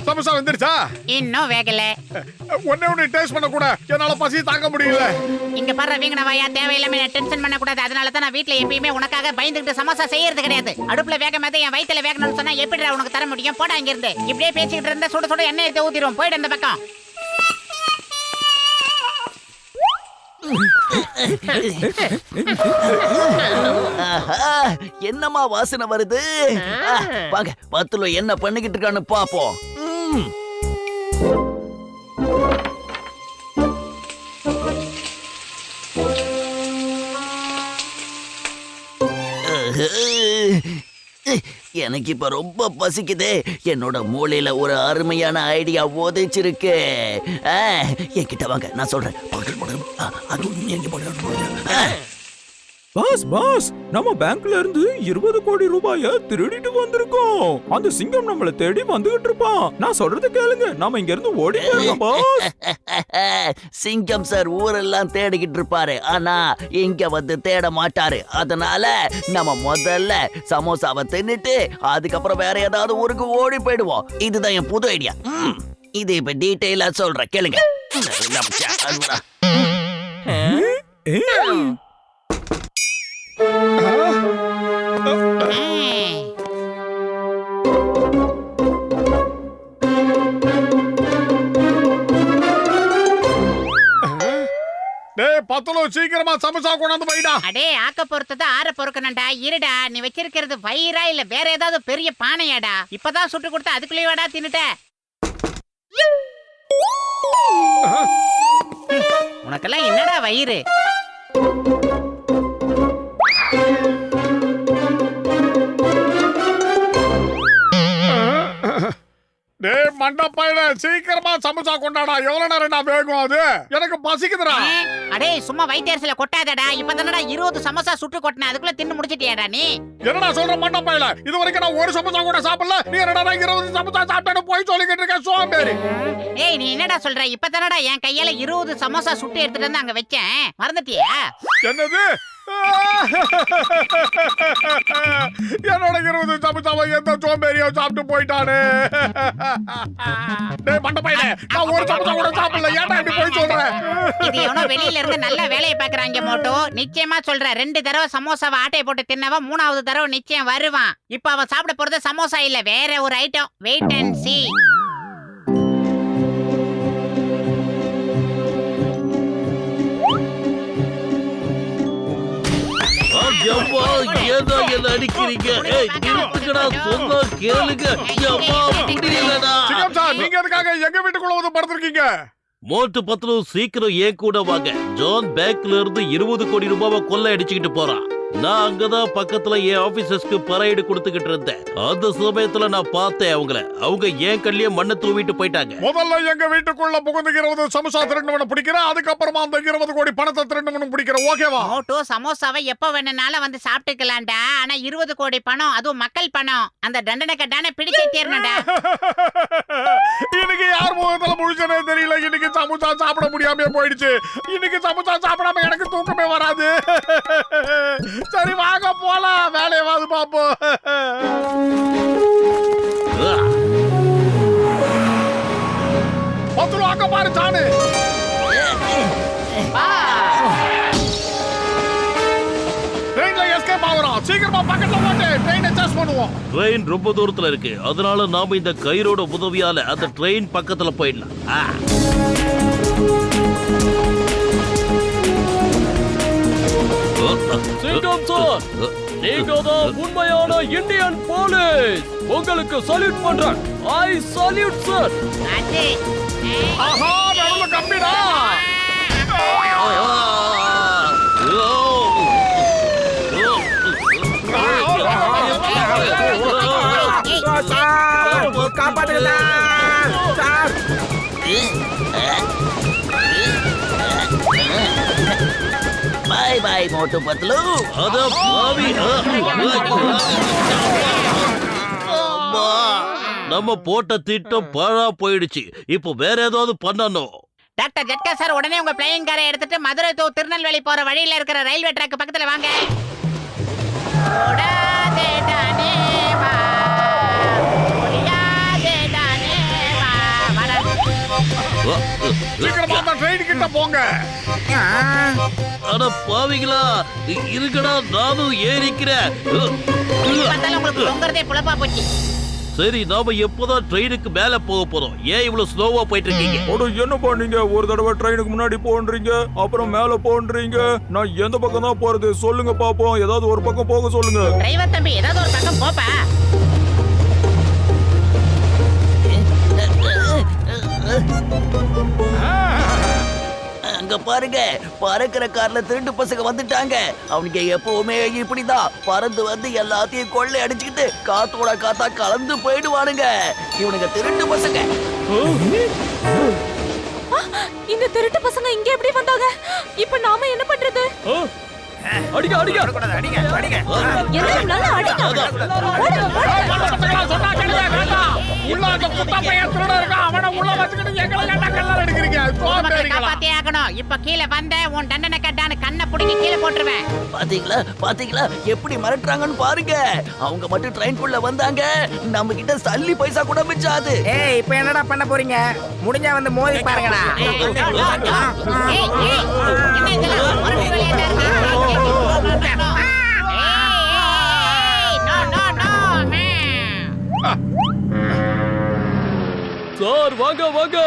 சமோசா வந்துருச்சா? இன்னும் வேகல. ஒண்ணே டேஸ்ட் பண்ண கூட என்னால பசி தாங்க முடியல. இங்க பாரு வீங்கனவாயா, தேவையில்லாம டென்ஷன் பண்ண கூடாது. அதனால தான் நான் வீட்ல எப்பயுமே உனக்காக பயந்துட்டு சமோசா செய்யறது கிடையாது. அடுப்புல வேகமாத என் வயித்துல வேகணும்னு சொன்னா எப்படிடா உனக்கு தர முடியும்? போடா இங்க இருந்து. இப்படியே பேசிக்கிட்டு இருந்தா சுட சுட எண்ணெய் எடுத்து ஊத்திரும். போயிடு அந்த பக்கம். என்னமா வாசனை வருது? வாங்க பத்துல என்ன பண்ணிக்கிட்டு இருக்கான்னு பாப்போம். எனக்கு இப்ப ரொம்ப பசிக்குது. என்னோட மூளையில ஒரு அருமையான ஐடியா உதைச்சிருக்கு. என்கிட்ட வாங்க, நான் சொல்றேன். பாஸ் பாஸ், நம்ம பேங்க்ல இருந்து 20 கோடி ரூபாய திருடிட்டு வந்திருக்கோம். அந்த சிங்கம் நம்மள தேடி வந்துகிட்டு இருப்பான். நான் சொல்றத கேளுங்க, நாம இங்க இருந்து ஓடி போயிடலாம் பாஸ். சிங்கம் சார் ஊரெல்லாம் தேடிக்கிட்டு இருப்பாரு, ஆனா இங்க வந்து தேட மாட்டாரு. அதனால நம்ம முதல்ல சமோசாவை தின்னுட்டு அதுக்கப்புறம் வேற ஏதாவது ஊருக்கு ஓடி போயிடுவோம். இதுதான் என் புது ஐடியா. இது இப்ப டீடைலா சொல்றேன், கேளுங்க. சீக்கிரமா சமோசா கொண்டாந்து வைடா. அடே, ஆக்க பொறுத்தது ஆற பொறுக்கணும்டா. இருடா, நீ வச்சிருக்கிறது வயிறா இல்ல வேற ஏதாவது பெரிய பானையாடா? இப்பதான் சுட்டு கொடுத்த அதுக்குள்ளே வாடா தின்னுட்ட. உனக்கெல்லாம் என்னடா வயிறு? டேய் மண்டப்பையில, சீக்கிரமா சமோசா கொண்டாடா. எவ்வளவு நேரம் நான் வேகும்? அது எனக்கு பசிக்குதுடா. அடே, சும்மா வயிற்றேரிசல கொட்டாதடா. இப்பதானடா 20 சமோசா சுட்டு கொட்டின, அதுக்குள்ள தின்னு முடிச்சிட்டியாடா நீ? என்னடா சொல்ற மண்டப்பையில? இது வரைக்கும் நான் ஒரு சமோசா கூட சாப்பிடல. நீ என்னடா 20 சமோசா சாப்பிட்டேன்னு போய் சொல்லிக்கிட்டு இருக்க சோம்பேறி? ஏய், நீ என்னடா சொல்ற? இப்பதானடா என் கையால 20 சமோசா சுட்டு எடுத்துட்டு வந்து அங்க வச்சேன். மறந்துட்டியா? என்னது? என்னோட 20 சமோசாவை எந்த சோம்பேறியோ சாப்பிட்டு போயிட்டானே. டேய் மண்டப்பையில, நான் ஒரு சமோசா கூட சாப்பிடல. ஏன்டா இப்படி போய் சொல்ற? இது எவனோ வெளியில இருந்து நல்ல வேலையை பாக்குறாங்க மோட்டோ. நிச்சயமா சொல்ற, 2 தடவை சமோசாவை ஆட்டையை போட்டு தின்னவன் 3வது தடவை நிச்சயம் வருவான். இப்ப அவன் சாப்பிட போறது சமோசா இல்ல, வேற ஒரு ஐட்டம். வெயிட் அண்ட் சீ. அடிக்கிறீங்க? கேளுங்க. நீங்க எதுக்காக எங்க வீட்டுக்குள்ள வந்து படுத்திருக்கீங்க? மோட்டு பத்லு, சீக்கிரம் ஏன் கூட வாங்க. ஜான் பேங்க்ல இருந்து 20 கோடி ரூபாவை கொள்ளை அடிச்சுக்கிட்டு போறான். நான் அங்கதான் பக்கத்துல என் ஆபீசர்ஸ்க்கு பரைடு கொடுத்துக்கிட்டு இருந்தேன். அந்த சமயத்துல நான் பார்த்தேன் அவங்க என் கல்லியே மண்ணை தூவிட்டு போயிட்டாங்க. முதல்ல எங்க வீட்டுக்குள்ள புகுந்து 20 சமோசா திருடவன பிடிக்கிறேன். அதுக்கப்புறமா அந்த 20 கோடி பணத்தை திருடவன பிடிக்கிறேன். ஓகேவா? மோட்டோ, சமோசாவை எப்ப வேணும்னாலும் வந்து சாப்பிட்டுக்கலாம்டா. ஆனா 20 கோடி பணம், அதுவும் மக்கள் பணம். அந்த தண்டனை கட்டான பிடிச்சே தீரணும்டா. இன்னைக்கு யார் முகத்துல முழிச்சனே தெரியல. இன்னைக்கு சமோசா சாப்பிட முடியாம போயிடுச்சு. இன்னைக்கு சமோசா சாப்பிடாம எனக்கு தூக்கமே வராது. சரி வாங்க போலாம், வேலையாவது பாப்போம். பத்லு அங்க பாரு சானு. ட்ரெயின்ல எஸ்கேப் ஆவறோம். சீக்கிரமா பக்கத்துல போட்டு ட்ரெயின் அட்ஜஸ்ட் பண்ணுவோம். ட்ரெயின் ரொம்ப தூரத்துல இருக்கு. அதனால நாம இந்த கயிறோட உதவியால அந்த ட்ரெயின் பக்கத்துல போயிடலாம். சிங்கம் சார், நீங்க தான் உண்மையான இந்தியன் போலீஸ். உங்களுக்கு சல்யூட் பண்றேன். ஐ சல்யூட் சார். ஆஹா, நடுவுல கம்பிடா. காப்பாத்துங்களா சார். பாய் பாய் மோட்டு பத்லு. அத பாவி. நம்ம போட்ட திட்டம் பாழா போயிடுச்சு. இப்போ வேற ஏதாவது பண்ணணும். டாக்டர் ஜட்கா சார், உடனே உங்க பிளேயிங் காரை எடுத்துட்டு மதுரை டு திருநெல்வேலி போற வழியில இருக்கிற ரயில்வே ட்ராக் பக்கத்துல வாங்க. ஓடாதே தானே வா, ஓடியாதே தானே வா, வாடா. சீக்கிரமா அந்த ட்ரெயின் கிட்ட போங்க. அட பாவிங்களா, இருக்கடா, நானும் ஏறிக்கிறேன். பார்த்தாலும் உங்களுக்கு தொங்குறதே புலப்பா போச்சு. சரி, நாம எப்போதான் ட்ரெயினுக்கு மேல போக போறோம்? ஏன் இவ்வளவு ஸ்லோவா போயிட்டு இருக்கீங்க? அட என்ன பண்ணீங்க? ஒரு தடவை ட்ரெயினுக்கு முன்னாடி போன்றீங்க, அப்புறம் மேல போன்றீங்க. நான் எந்த பக்கம் தான் போறது சொல்லுங்க பாப்போம். ஏதாவது ஒரு பக்கம் போக சொல்லுங்க. டிரைவர் தம்பி, ஏதாவது ஒரு பக்கம் போப்பா. அங்க பாருங்க, பறக்கிற கார்ல திருட்டு பசங்க வந்துட்டாங்க. அவனுங்க எப்பவுமே இப்படிதான் பறந்து வந்து எல்லாத்தையும் கொள்ளை அடிச்சுக்கிட்டு காத்தோட காத்தா கலந்து போயிடுவானுங்க. இவனுங்க திருட்டு பசங்க. இந்த திருட்டு பசங்க இங்க எப்படி வந்தாங்க? இப்ப நாம என்ன பண்றது? அடிங்க அடிங்க எல்லாரும் நல்லா அடிங்க. சொன்னா கேளுங்க, வேண்டாம். உள்ள அந்த குட்டா பையன் திருட இருக்கான். அவனை உள்ள வச்சுக்கிட்டு எங்களை ஏன்டா கல்லறை எடுக்கிறீங்க? சோம்பேறிகளா. காப்பாத்தே ஆகணும். இப்ப கீழே வந்த உன் தண்டனை கட்டான கண்ணை புடிங்கி கீழே போட்டுருவேன். பாத்தீங்களா பாத்தீங்களா எப்படி மிரட்டுறாங்கன்னு பாருங்க. அவங்க மட்டும் ட்ரெயின்குள்ள வந்தாங்க, நம்ம கிட்ட சல்லி பைசா கூட மிச்சாது. ஏய், இப்போ என்னடா பண்ண போறீங்க? முடிஞ்சா வந்து மோதி பாருங்கடா. ஏய், என்ன இதெல்லாம்? ஒரு விளையாட்டா இருக்கு. சார் வாங்க வாங்க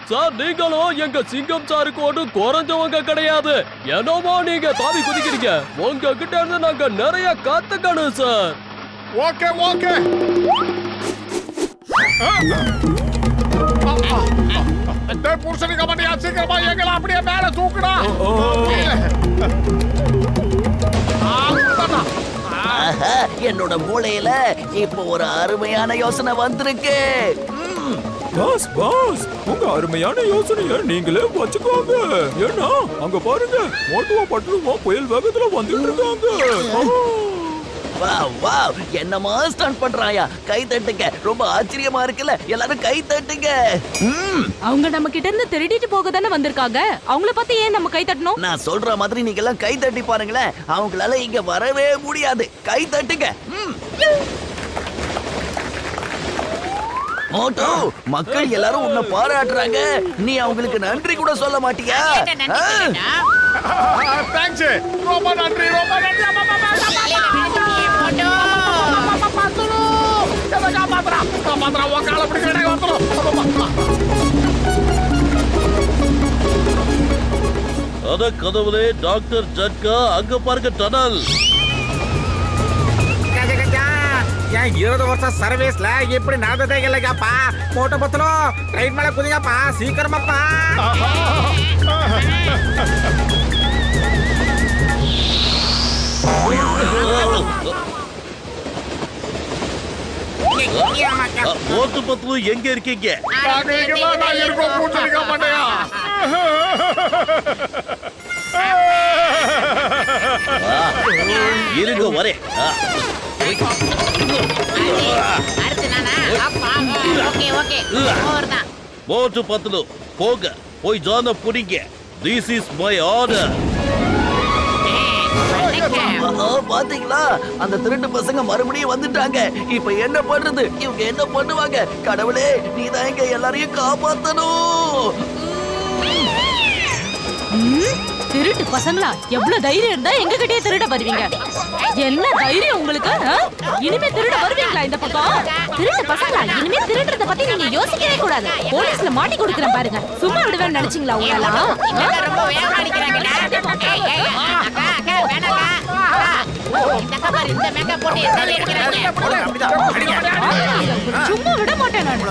சார், நீங்களும் எங்க சிங்கம் சாருக்கு ஒன்றும் குறைஞ்சவங்க கிடையாது. என்னமோ நீங்க தாவி குதிக்கிறீங்க. உங்ககிட்ட இருந்து நாங்க நிறைய கத்துக்கணும் சார். Okay okay. புருஷனுக்கு மாட்டியா? சீக்கிரமா எங்களை அப்படியே மேல தூக்குடா. ஆஹா, என்னோட மூளையில இப்போ ஒரு அருமையான யோசனை வந்திருக்கு. பாஸ் பாஸ், உங்க அருமையான யோசனையை நீங்களே வச்சுக்கோங்க. ஏன்னா அங்க பாருங்க, மோட்டுவா பட்டுருவா புயல் வேகத்துல வந்துட்டு இருக்காங்க. வாவ் வாவ், என்னமா ஸ்டண்ட் பண்றாயா? கை தட்டுங்க, ரொம்ப ஆச்சரியமா இருக்குல்ல? எல்லாரும் கை தட்டுங்க. அவங்க நம்ம கிட்ட இருந்து திருடிட்டு போக தானே வந்திருக்காங்க. அவங்கள பார்த்து ஏன் நம்ம கை தட்டணும்? நான் சொல்ற மாதிரி நீங்க எல்லாம் கை தட்டி பாருங்களேன். அவங்களால இங்க வரவே முடியாது. கை தட்டுங்க. மோட்டோ, மக்கள் எல்லாரும் உன்னை பாராட்டுறாங்க. நீ அவங்களுக்கு நன்றி கூட சொல்ல மாட்டியா? தேங்க்ஸ், ரொம்ப நன்றி, ரொம்ப நன்றி. அத கதவுலே டாக்டர் ஜட்கா, அங்க பாருங்க டனல். ஏன் 20 வருஷம் சர்வீஸ்ல இப்படி நடந்ததே இல்லையாப்பா? மோட்டோ பத்தலும் ட்ரெயின் மேல குதிங்கப்பா, சீக்கிரமாப்பா. மோட்டு பத்து எங்க இருக்கீங்க? நாங்க இங்கதான் நான் இருக்கோம். பூச்சடிக்க மாட்டேயா? இருங்க வரே. அடுத்து நானா? ஓகே ஓகே, ஓவர்தான். மோட்டு பத்து போங்க, போய் ஜான புடிங்க. This is my order. பாத்தீங்களா, அந்த திருட்டு பசங்க மறுபடியும் வந்துட்டாங்க. இப்ப என்ன பண்றது? இவங்க என்ன பண்ணுவாங்க? கடவுளே, நீதான் எங்க எல்லாரையும் காப்பாத்தணும். திருட்டு பசங்களா? எவ்வளவு தைரியம் இருந்தா எங்க கிட்டே திருட வருவீங்க? என்ன தைரியம் உங்களுக்கு? இனிமே திருட வருவீங்களா இந்த பக்கம்? திருட்டு பசங்களா? இனிமே திருடுறத பத்தி நீங்க யோசிக்கவே கூடாது. போலீஸ்ல மாட்டி கொடுக்கறேன் பாருங்க. சும்மா விடுவேன்னு நினைச்சீங்களா உங்களால? ரொம்ப வேகமா அடிக்கிறாங்கடா. அக்கா அக்கா வேணாக்கா. இந்த கவர் இந்த மேக்கப் போட்டு எத்தனை அடிக்கிறாங்க? சும்மா விட மாட்டேன் நான்.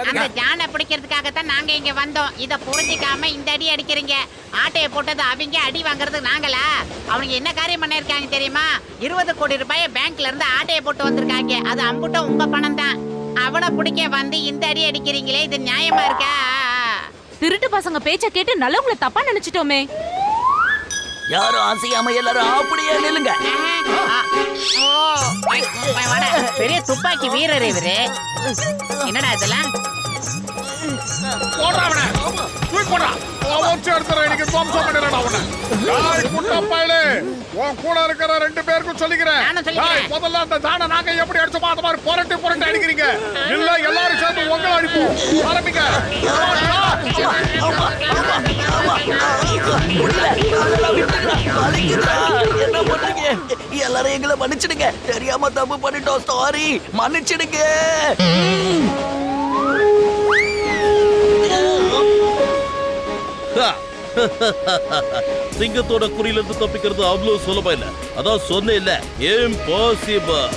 அந்த ஜானை பிடிக்கிறதுக்காகத்தான் நாங்க இங்க வந்தோம். இத புரிஞ்சிக்காம இந்த அடி அடிக்கிறீங்க. ஆட்டைய போட்டது அவங்க, அடி வாங்குறது நாங்களா? அவங்க என்ன காரியம் பண்ணிருக்காங்க தெரியுமா? 20 கோடி ரூபாய் பேங்க்ல இருந்து ஆட்டைய போட்டு வந்திருக்காங்க. அது அம்புட்டும் உங்க பணம் தான். அவனை பிடிக்க வந்து இந்த அடி அடிக்கிறீங்களே, இது நியாயமா இருக்கா? திருட்டு பசங்க பேச்ச கேட்டு நல்லவங்கள தப்பா நினைச்சிட்டோமே. யாரும் அசையாம எல்லாரும் அப்படியே நில்லுங்க. வாடா, பெரிய துப்பாக்கி வீரர் இவரு. என்னடா இதெல்லாம்? போடுறா அவனை. தூக்கி போடுறா. வச்சு எடுத்துறேன். இன்னைக்கு துவம்சம் பண்ணிடுறேன் அவனை. டேய் குட்டப்பையலே, உன் கூட இருக்கிற 2 பேருக்கும் சொல்லிக்கிறேன். நானும் சொல்லிக்கிறேன். டேய், முதல்ல அந்த தான நாங்க எப்படி அடிச்சோமோ அந்த மாதிரி புரட்டி அடிக்கிறீங்க. இல்ல எல்லாரும் சேர்ந்து உங்களை அடிப்போம். ஆரம்பிங்க. என்ன பண்றீங்க? எல்லாரும் எங்களை மன்னிச்சிடுங்க. தெரியாம தப்பு பண்ணிட்டோம். சாரி, மன்னிச்சிடுங்க. சிங்கத்தோட குறியில இருந்து தப்பிக்கிறது அவ்வளவு சுலபம் இல்ல. அதான் சொன்னேன் இல்ல, இம்பாசிபிள்.